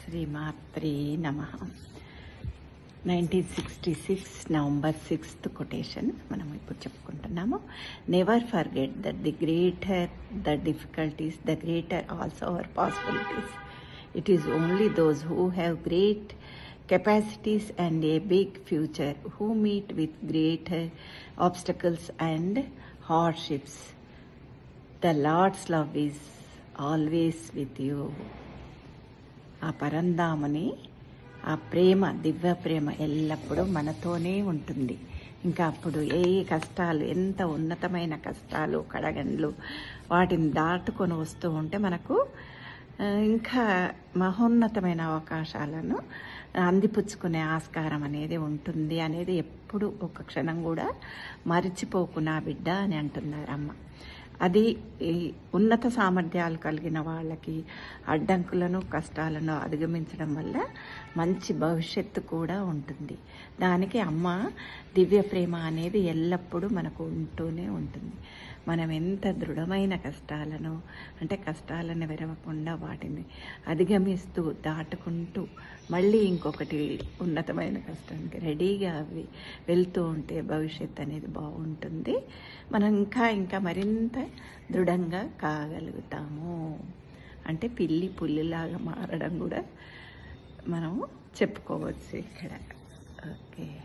శ్రీమాత్రే నమః. 1966 November 6th quotation మనం ఇప్పుడు చెప్పుకుంటున్నాము. Never forget that the greater the difficulties the greater also our possibilities. It is only those who have great capacities and a big future who meet with greater obstacles and hardships. The Lord's love is always with you. ఆ పరంధామని ఆ ప్రేమ, దివ్య ప్రేమ ఎల్లప్పుడూ మనతోనే ఉంటుంది. ఇంకా అప్పుడు ఏ కష్టాలు, ఎంత ఉన్నతమైన కష్టాలు, కడగండ్లు వాటిని దాటుకొని వస్తూ ఉంటే మనకు ఇంకా మహోన్నతమైన అవకాశాలను అందిపుచ్చుకునే ఆస్కారం అనేది ఉంటుంది అనేది ఎప్పుడు ఒక క్షణం కూడా మరిచిపోకు నా బిడ్డ అని అంటున్నారు అమ్మ. అది ఉన్నత సామర్థ్యాలు కలిగిన వాళ్ళకి అడ్డంకులను, కష్టాలను అధిగమించడం వల్ల మంచి భవిష్యత్తు కూడా ఉంటుంది. దానికి అమ్మ దివ్య ప్రేమ అనేది ఎల్లప్పుడూ మనకు ఉంటూనే ఉంటుంది. మనం ఎంత దృఢమైన కష్టాలను, అంటే కష్టాలను విరవకుండా వాటిని అధిగమిస్తూ దాటుకుంటూ మళ్ళీ ఇంకొకటి ఉన్నతమైన కష్టానికి రెడీగా అవి వెళ్తూ ఉంటే భవిష్యత్తు అనేది బాగుంటుంది. మనం ఇంకా మరింత దృఢంగా కాగలుగుతాము. అంటే పిల్లి పుల్లిలాగా మారడం కూడా మనం చెప్పుకోవచ్చు ఇక్కడ. ఓకే.